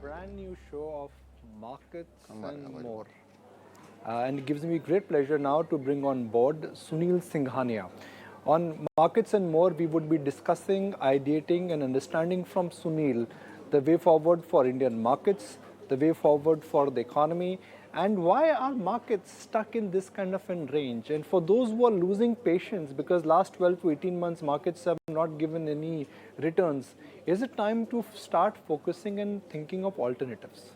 brand new show of Markets and More. And it gives me great pleasure now to bring on board Sunil Singhania. On Markets and More, we would be discussing, ideating, and understanding from Sunil the way forward for Indian markets, the way forward for the economy, and why are markets stuck in this kind of a range. And for those who are losing patience because last 12 to 18 months markets have not given any returns, is it time to start focusing and thinking of alternatives?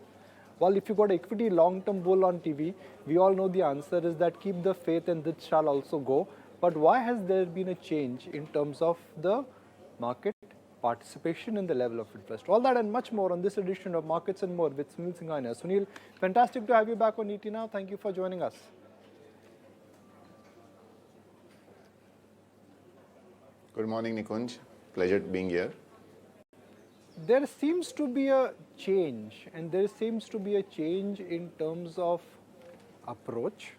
Well, if you got equity long-term bull on TV, we all know the answer is that keep the faith and this shall also go. But why has there been a change in terms of the market participation and the level of interest? All that and much more on this edition of Markets and More with Sunil Singhania. Sunil, fantastic to have you back on ET now. Thank you for joining us. Good morning, Nikunj. Pleasure being here. There seems to be a change, and there seems to be a change in terms of approach,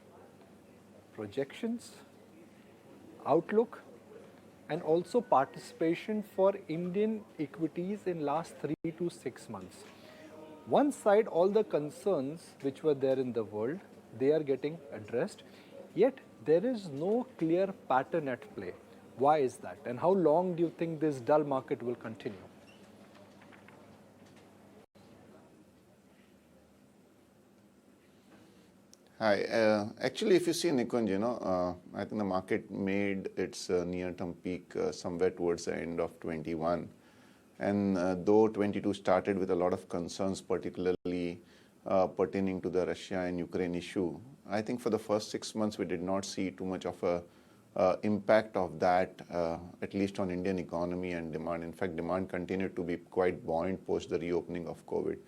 projections, outlook, and also participation for Indian equities in last 3 to 6 months. One side, all the concerns which were there in the world, they are getting addressed, yet there is no clear pattern at play. Why is that? And how long do you think this dull market will continue? Hi. Actually, if you see Nikunj, I think the market made its near-term peak somewhere towards the end of 21. And though 22 started with a lot of concerns, particularly pertaining to the Russia and Ukraine issue, I think for the first 6 months, we did not see too much of a impact of that, at least on Indian economy and demand. In fact, demand continued to be quite buoyant post the reopening of COVID.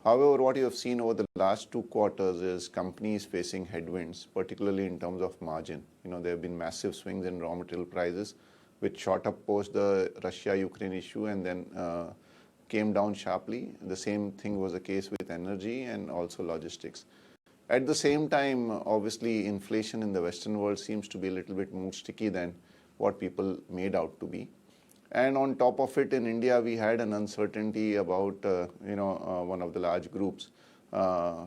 However, what you have seen over the last 2 quarters is companies facing headwinds, particularly in terms of margin. There have been massive swings in raw material prices, which shot up post the Russia-Ukraine issue and then came down sharply. The same thing was the case with energy and also logistics. At the same time, obviously, inflation in the Western world seems to be a little bit more sticky than what people made out to be. And on top of it, in India, we had an uncertainty about, one of the large groups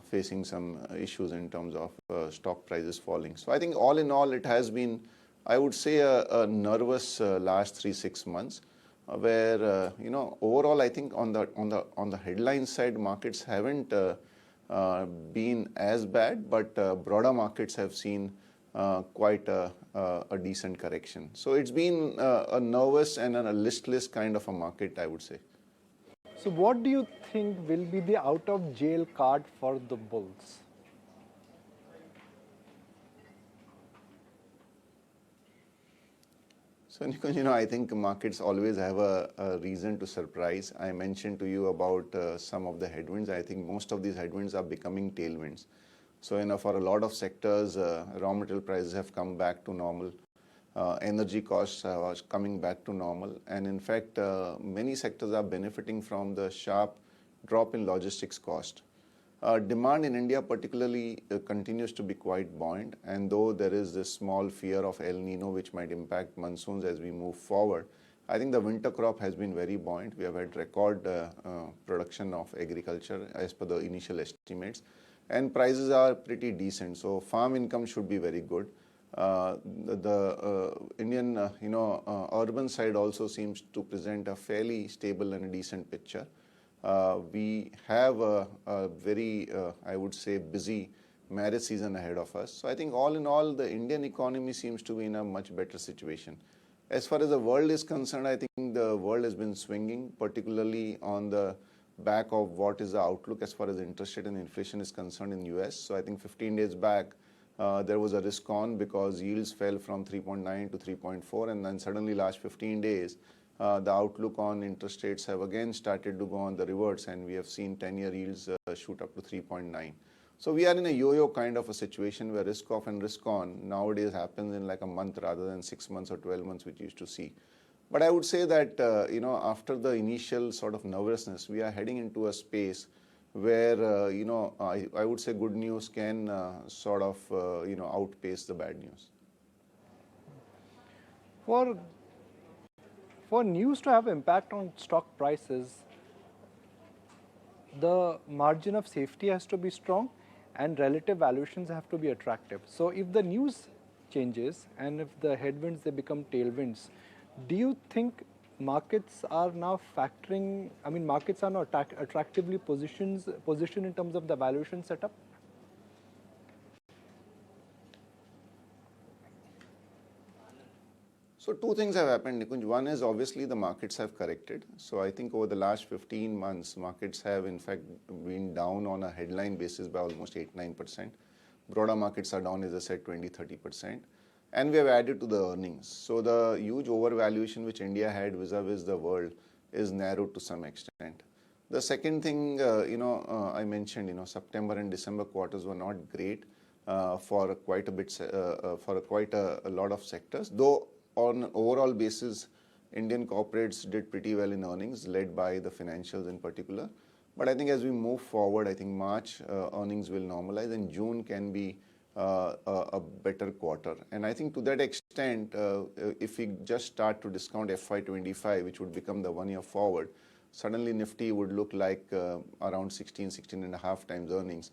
facing some issues in terms of stock prices falling. So I think all in all, it has been, I would say, a nervous last 3-6 months, where overall, I think on the headline side, markets haven't been as bad, but broader markets have seen quite a decent correction. So it's been a nervous and a listless kind of a market, I would say. So what do you think will be the out of jail card for the bulls? So Nikunj, I think markets always have a reason to surprise. I mentioned to you about some of the headwinds. I think most of these headwinds are becoming tailwinds. So, for a lot of sectors, raw material prices have come back to normal. Energy costs are coming back to normal. And in fact, many sectors are benefiting from the sharp drop in logistics cost. Demand in India particularly continues to be quite buoyant. And though there is this small fear of El Nino, which might impact monsoons as we move forward, I think the winter crop has been very buoyant. We have had record production of agriculture as per the initial estimates. And prices are pretty decent, so farm income should be very good. The Indian, urban side also seems to present a fairly stable and a decent picture. We have a very, I would say, busy marriage season ahead of us. So I think all in all, the Indian economy seems to be in a much better situation. As far as the world is concerned, I think the world has been swinging, particularly on the back of what is the outlook as far as interest rate and inflation is concerned in US. So I think 15 days back, there was a risk on because yields fell from 3.9 to 3.4, and then suddenly last 15 days, the outlook on interest rates have again started to go on the reverse, and we have seen 10-year yields shoot up to 3.9. So we are in a yo-yo kind of a situation where risk off and risk on nowadays happens in like a month rather than 6 months or 12 months, which you used to see. But I would say that, after the initial sort of nervousness, we are heading into a space where, I would say good news can outpace the bad news. For news to have impact on stock prices, the margin of safety has to be strong and relative valuations have to be attractive. So if the news changes and if the headwinds they become tailwinds, do you think markets are now factoring, I mean markets are now attractively positioned in terms of the valuation setup? So two things have happened, Nikunj. One is obviously the markets have corrected. So I think over the last 15 months, markets have in fact been down on a headline basis by almost 8-9%. Broader markets are down, as I said, 20-30%. And we have added to the earnings. So the huge overvaluation which India had vis-a-vis the world is narrowed to some extent. The second thing, I mentioned, September and December quarters were not great for quite a bit, for quite a lot of sectors. Though on an overall basis, Indian corporates did pretty well in earnings, led by the financials in particular. But I think as we move forward, I think March earnings will normalize and June can be a better quarter. And I think to that extent, if we just start to discount FY25, which would become the 1 year forward, suddenly Nifty would look like around 16.5 times earnings,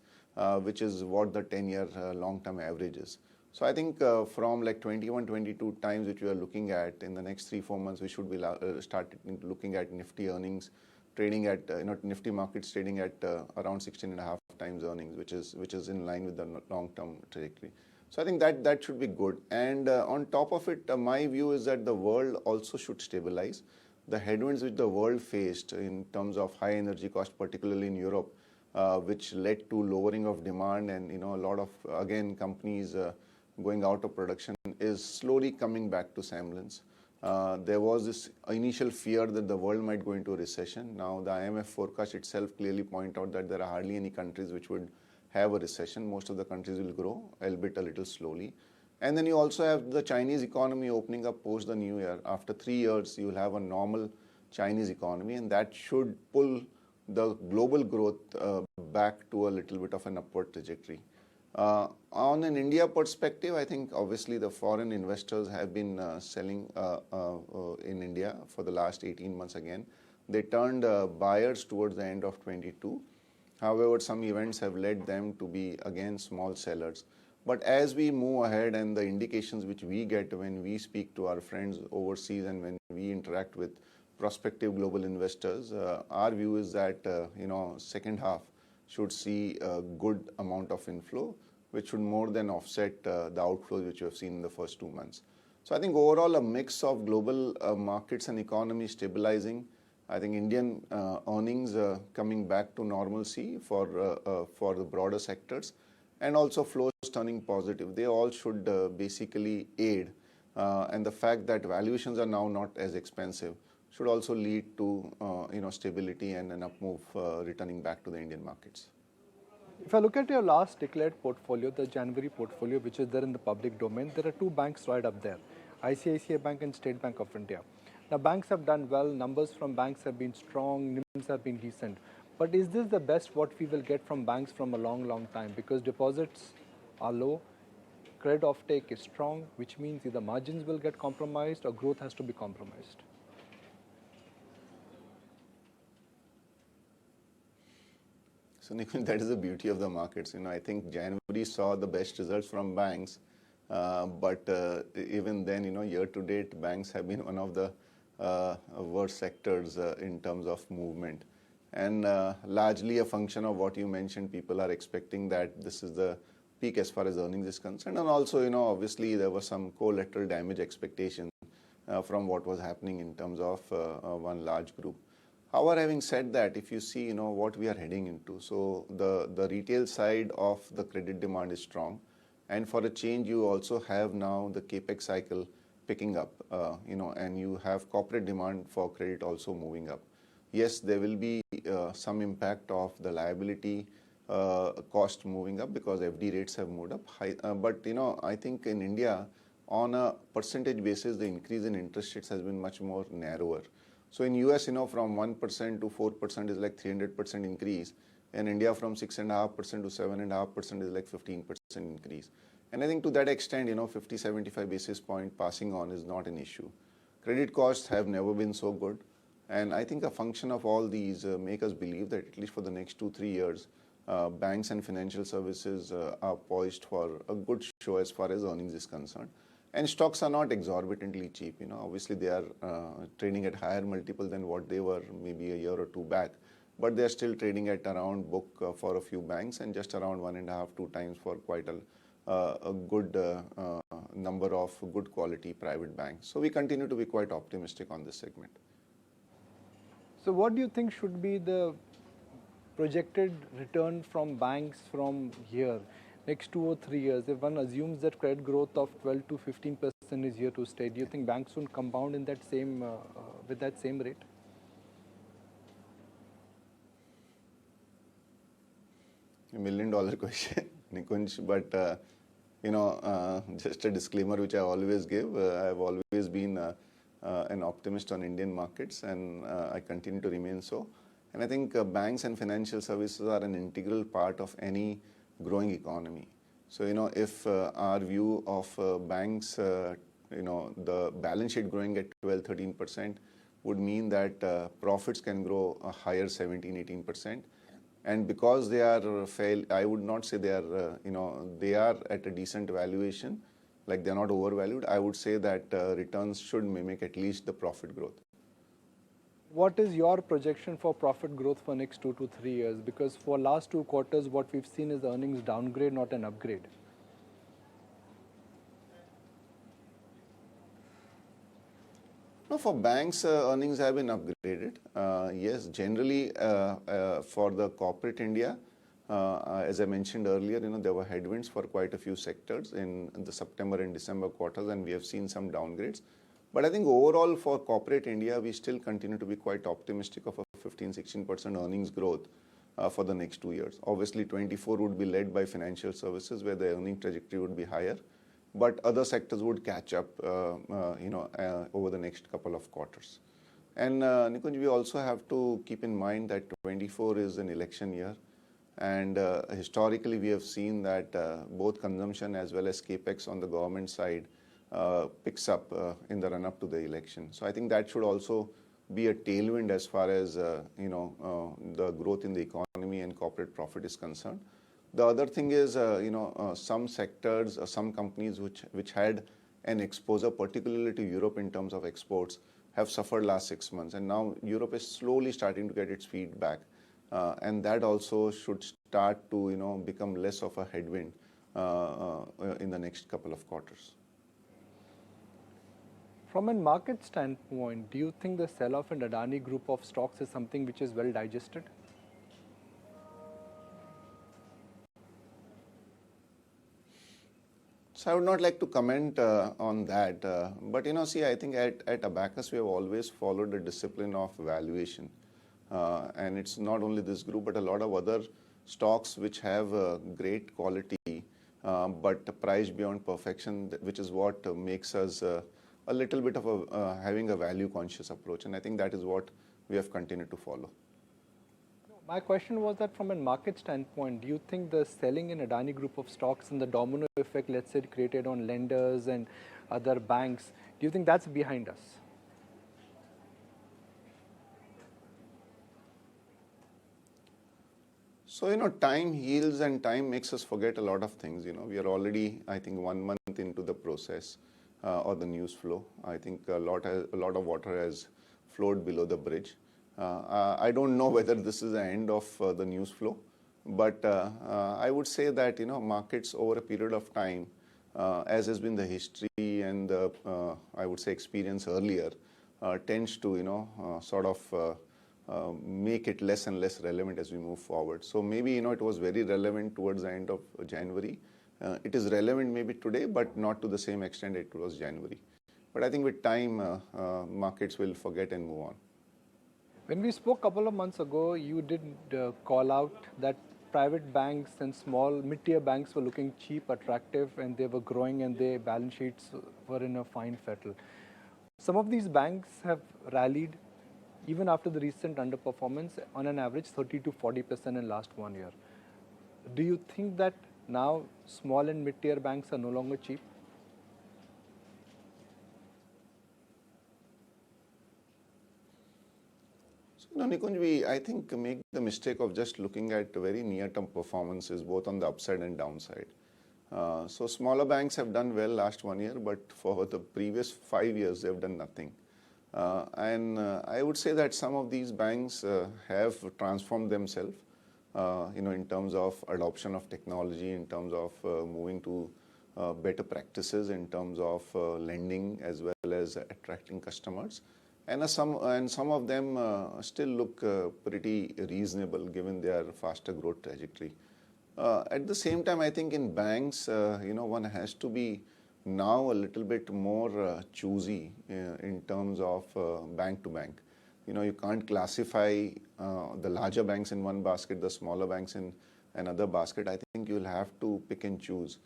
which is what the 10-year long-term average is. So I think from like 21, 22 times which we are looking at in the next 3-4 months, we should be start looking at Nifty earnings trading at Nifty markets trading at around 16.5 times earnings, which is in line with the long-term trajectory. So I think that should be good. And on top of it, my view is that the world also should stabilize. The headwinds which the world faced in terms of high energy cost, particularly in Europe, which led to lowering of demand and a lot of again companies going out of production, is slowly coming back to semblance. There was this initial fear that the world might go into a recession. Now the IMF forecast itself clearly point out that there are hardly any countries which would have a recession. Most of the countries will grow, albeit a little slowly. And then you also have the Chinese economy opening up post the new year. After 3 years, you will have a normal Chinese economy, and that should pull the global growth back to a little bit of an upward trajectory. On an India perspective, I think obviously the foreign investors have been selling in India for the last 18 months again. They turned buyers towards the end of 22. However, some events have led them to be again small sellers. But as we move ahead and the indications which we get when we speak to our friends overseas and when we interact with prospective global investors, our view is that second half should see a good amount of inflow, which should more than offset the outflows which you have seen in the first 2 months. So I think overall a mix of global markets and economy stabilizing. I think Indian earnings coming back to normalcy for the broader sectors, and also flows turning positive. They all should basically aid, and the fact that valuations are now not as expensive should also lead to stability and an up move returning back to the Indian markets. If I look at your last declared portfolio, the January portfolio, which is there in the public domain, there are 2 banks right up there, ICICI Bank and State Bank of India. Now, banks have done well, numbers from banks have been strong, NIMs have been decent. But is this the best what we will get from banks from a long, long time? Because deposits are low, credit offtake is strong, which means either margins will get compromised or growth has to be compromised. So Nikunj, that is the beauty of the markets. I think January saw the best results from banks, but even then, year to date, banks have been one of the worst sectors in terms of movement. And largely a function of what you mentioned, people are expecting that this is the peak as far as earnings is concerned. And also, obviously there was some collateral damage expectation from what was happening in terms of one large group. However, having said that, if you see, what we are heading into, so the retail side of the credit demand is strong. And for a change, you also have now the capex cycle picking up, and you have corporate demand for credit also moving up. Yes, there will be some impact of the liability cost moving up because FD rates have moved up. But, I think in India, on a percentage basis, the increase in interest rates has been much more narrower. So in US, from 1% to 4% is like 300% increase. In India, from 6.5% to 7.5% is like 15% increase. And I think to that extent, 50, 75 basis point passing on is not an issue. Credit costs have never been so good. And I think a function of all these make us believe that at least for the next 2-3 years, banks and financial services are poised for a good show as far as earnings is concerned. And stocks are not exorbitantly cheap. Obviously they are trading at higher multiple than what they were maybe a year or two back, but they are still trading at around book for a few banks and just around 1.5-2 times for quite a good number of good quality private banks. So we continue to be quite optimistic on this segment. So what do you think should be the projected return from banks from here, next 2 or 3 years? If one assumes that credit growth of 12 to 15% is here to stay, do you think banks will compound in that same with that same rate? $1 million question, Nikunj, but just a disclaimer which I always give, I've always been an optimist on Indian markets, and I continue to remain so. And I think banks and financial services are an integral part of any growing economy. So, if our view of banks, the balance sheet growing at 12-13% would mean that profits can grow a higher 17-18%. And because they are I would not say they are, they are at a decent valuation, like they're not overvalued. I would say that returns should mimic at least the profit growth. What is your projection for profit growth for next 2 to 3 years? Because for last 2 quarters, what we've seen is earnings downgrade, not an upgrade. No, for banks, earnings have been upgraded. Yes, generally for the corporate India, as I mentioned earlier, there were headwinds for quite a few sectors in the September and December quarters, and we have seen some downgrades. But I think overall for corporate India, we still continue to be quite optimistic of a 15-16% earnings growth for the next 2 years. Obviously, 24 would be led by financial services, where the earning trajectory would be higher, but other sectors would catch up, over the next couple of quarters. And Nikunj, we also have to keep in mind that 24 is an election year, and historically we have seen that both consumption as well as capex on the government side picks up in the run-up to the election. So I think that should also be a tailwind as far as the growth in the economy and corporate profit is concerned. The other thing is, some sectors, some companies which had an exposure, particularly to Europe in terms of exports, have suffered last 6 months, and now Europe is slowly starting to get its feet back, and that also should start to become less of a headwind in the next couple of quarters. From a market standpoint, do you think the sell-off in Adani group of stocks is something which is well digested? So I would not like to comment on that, but see, I think at Abakkus we have always followed the discipline of valuation, and it's not only this group but a lot of other stocks which have great quality, but priced beyond perfection, which is what makes us a little bit of having a value conscious approach, and I think that is what we have continued to follow. My question was that from a market standpoint, do you think the selling in Adani group of stocks and the domino effect, let's say, created on lenders and other banks, do you think that's behind us? So, time heals and time makes us forget a lot of things. We are already, I think, 1 month into the process or the news flow. I think a lot of water has flowed below the bridge. I don't know whether this is the end of the news flow, but I would say that markets over a period of time, as has been the history and the I would say experience earlier, tends to sort of make it less and less relevant as we move forward. So maybe it was very relevant towards the end of January. It is relevant maybe today, but not to the same extent it was January. But I think with time, markets will forget and move on. When we spoke a couple of months ago, you did call out that private banks and small mid-tier banks were looking cheap, attractive, and they were growing and their balance sheets were in a fine fettle. Some of these banks have rallied even after the recent underperformance, on an average 30 to 40% in last 1 year. Do you think that now small and mid-tier banks are no longer cheap? Nikunj, I think make the mistake of just looking at very near-term performances, both on the upside and downside. So smaller banks have done well last 1 year, but for the previous 5 years, they've done nothing. And I would say that some of these banks have transformed themselves, in terms of adoption of technology, in terms of moving to better practices, in terms of lending as well as attracting customers. And some of them still look pretty reasonable given their faster growth trajectory. At the same time, I think in banks, one has to be now a little bit more choosy in terms of bank to bank. You can't classify the larger banks in one basket, the smaller banks in another basket. I think you'll have to pick and choose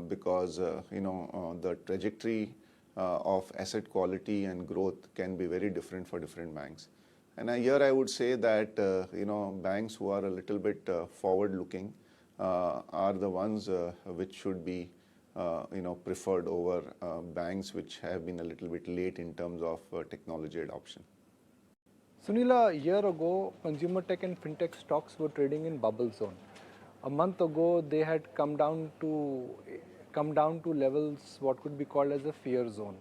because the trajectory of asset quality and growth can be very different for different banks. And here I would say that banks who are a little bit forward-looking are the ones which should be preferred over banks which have been a little bit late in terms of technology adoption. Sunil, a year ago, consumer tech and fintech stocks were trading in bubble zone. A month ago, they had come down to levels what could be called as a fear zone.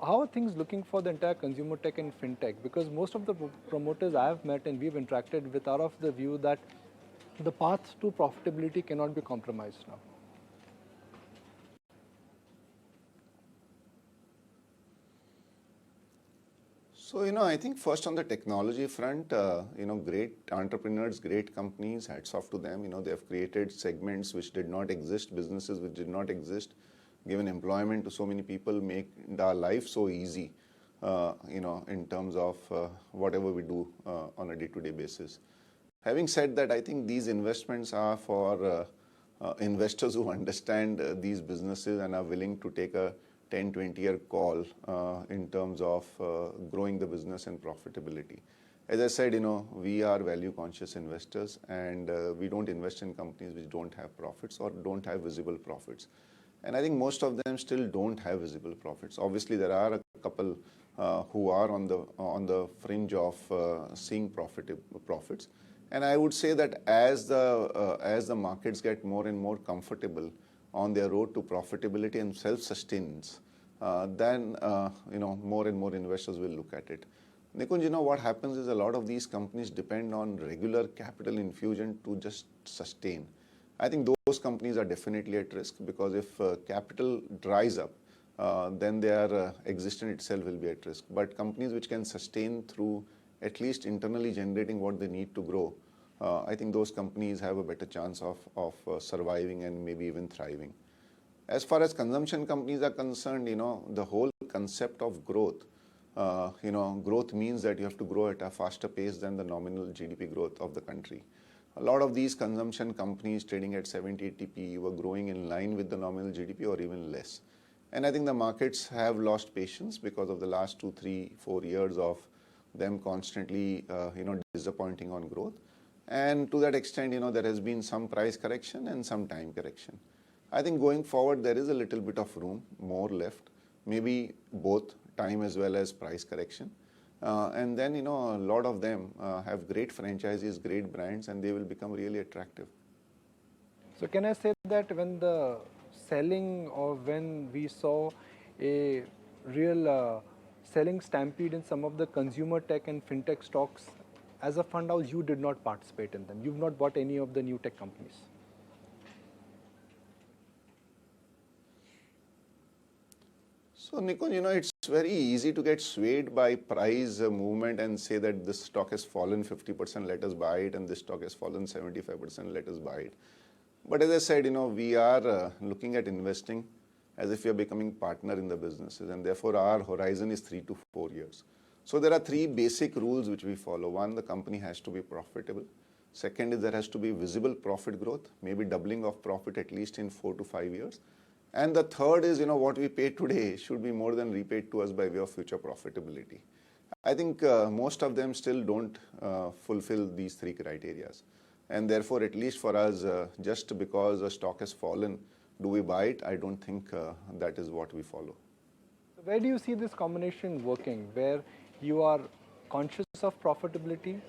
How are things looking for the entire consumer tech and fintech? Because most of the promoters I have met and we've interacted with are of the view that the path to profitability cannot be compromised now. So, I think first on the technology front, great entrepreneurs, great companies, hats off to them. They have created segments which did not exist, businesses which did not exist, given employment to so many people, make our life so easy, in terms of whatever we do on a day-to-day basis. Having said that, I think these investments are for investors who understand these businesses and are willing to take a 10, 20-year call in terms of growing the business and profitability. As I said, we are value-conscious investors, and we don't invest in companies which don't have profits or don't have visible profits. And I think most of them still don't have visible profits. Obviously, there are a couple who are on the fringe of seeing profits. And I would say that as the markets get more and more comfortable on their road to profitability and self-sustains, then more and more investors will look at it. Nikunj, what happens is a lot of these companies depend on regular capital infusion to just sustain. I think those companies are definitely at risk because if capital dries up, then their existence itself will be at risk. But companies which can sustain through at least internally generating what they need to grow, I think those companies have a better chance of surviving and maybe even thriving. As far as consumption companies are concerned, the whole concept of growth, growth means that you have to grow at a faster pace than the nominal GDP growth of the country. A lot of these consumption companies trading at 70, 80 PE were growing in line with the nominal GDP or even less. And I think the markets have lost patience because of the last 2, 3, 4 years of them constantly, disappointing on growth. And to that extent, there has been some price correction and some time correction. I think going forward, there is a little bit of room, more left, maybe both time as well as price correction. And then, a lot of them have great franchises, great brands, and they will become really attractive. So can I say that when the selling or when we saw a real selling stampede in some of the consumer tech and fintech stocks, as a fund house, you did not participate in them. You've not bought any of the new tech companies. So, Nikunj, it's very easy to get swayed by price movement and say that this stock has fallen 50%, let us buy it, and this stock has fallen 75%, let us buy it. But as I said, we are looking at investing as if we are becoming partner in the businesses, and therefore our horizon is 3 to 4 years. So there are 3 basic rules which we follow. One, the company has to be profitable. Second is there has to be visible profit growth, maybe doubling of profit at least in 4 to 5 years. And the third is, what we pay today should be more than repaid to us by way of future profitability. I think most of them still don't fulfill these 3 criteria. And therefore, at least for us, just because a stock has fallen, do we buy it? I don't think that is what we follow. Where do you see this combination working, where you are conscious of profitability,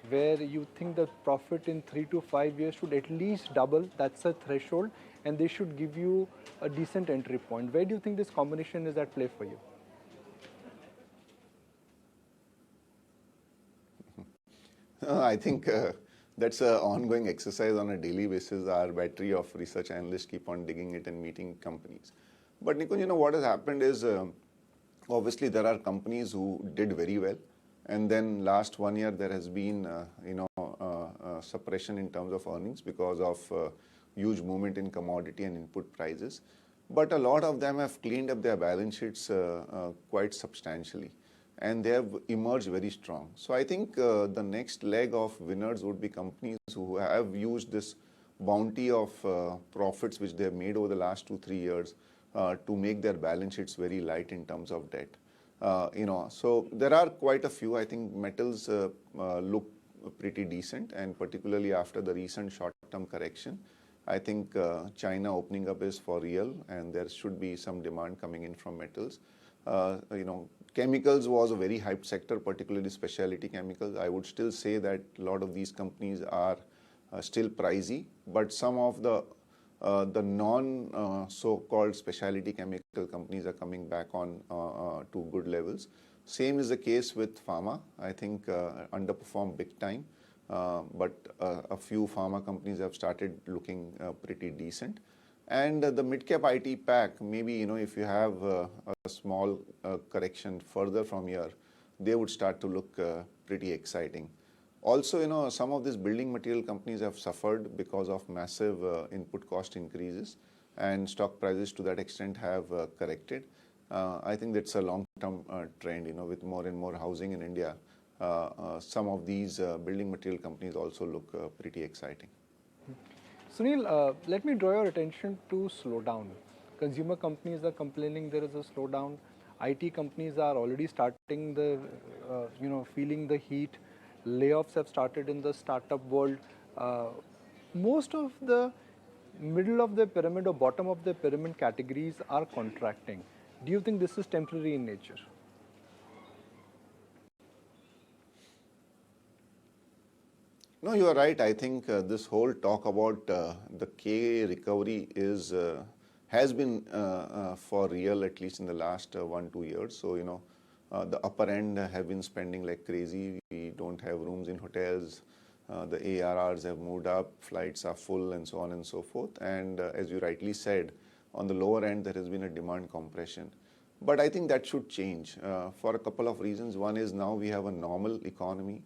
where you think the profit in 3 to 5 years should at least double? That's a threshold, and they should give you a decent entry point. Where do you think this combination is at play for you? I think that's an ongoing exercise on a daily basis. Our battery of research analysts keep on digging it and meeting companies. But Nikunj, what has happened is obviously there are companies who did very well, and then last 1 year there has been suppression in terms of earnings because of huge movement in commodity and input prices. But a lot of them have cleaned up their balance sheets quite substantially, and they have emerged very strong. So I think the next leg of winners would be companies who have used this bounty of profits which they have made over the last 2-3 years to make their balance sheets very light in terms of debt. So there are quite a few. I think metals look pretty decent, and particularly after the recent short-term correction, I think China opening up is for real, and there should be some demand coming in from metals. Chemicals was a very hyped sector, particularly specialty chemicals. I would still say that a lot of these companies are still pricey, but some of the non so-called specialty chemical companies are coming back on to good levels. Same is the case with pharma. I think underperformed big time, but a few pharma companies have started looking pretty decent. And the mid-cap IT pack, maybe if you have a small correction further from here, they would start to look pretty exciting. Also, some of these building material companies have suffered because of massive input cost increases, and stock prices to that extent have corrected. I think that's a long-term trend. With more and more housing in India, some of these building material companies also look pretty exciting. Sunil, let me draw your attention to slowdown. Consumer companies are complaining there is a slowdown. IT companies are already starting feeling the heat. Layoffs have started in the startup world. Most of the middle of the pyramid or bottom of the pyramid categories are contracting. Do you think this is temporary in nature? No, you are right. I think this whole talk about the K recovery has been for real, at least in the last 1-2 years. So, the upper end have been spending like crazy. We don't have rooms in hotels. The ARRs have moved up, flights are full, and so on and so forth. And as you rightly said, on the lower end, there has been a demand compression. But I think that should change for a couple of reasons. One is now we have a normal economy.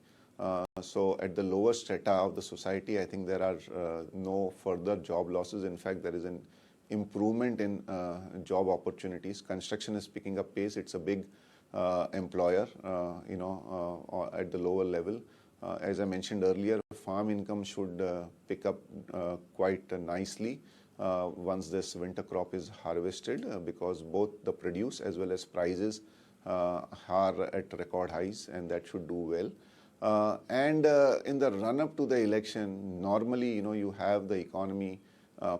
So at the lower strata of the society, I think there are no further job losses. In fact, there is an improvement in job opportunities. Construction is picking up pace. It's a big employer, at the lower level. As I mentioned earlier, farm income should pick up quite nicely once this winter crop is harvested, because both the produce as well as prices are at record highs, and that should do well. And in the run-up to the election, normally, you have the economy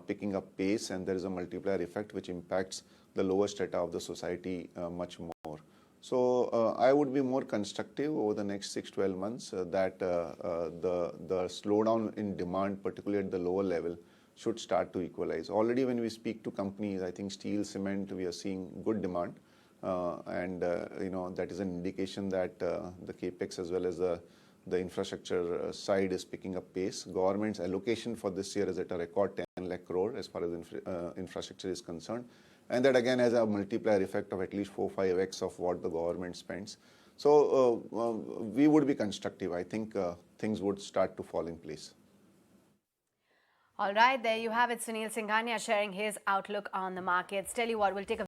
picking up pace, and there is a multiplier effect which impacts the lower strata of the society much more. So I would be more constructive over the next 6-12 months that the slowdown in demand, particularly at the lower level, should start to equalize. Already when we speak to companies, I think steel, cement, we are seeing good demand. And that is an indication that the capex as well as the infrastructure side is picking up pace. Government's allocation for this year is at a record 10 lakh crore as far as infrastructure is concerned, and that again has a multiplier effect of at least 4-5x of what the government spends. So we would be constructive. I think things would start to fall in place. All right, there you have it. Sunil Singhania sharing his outlook on the markets. Tell you what, we'll take a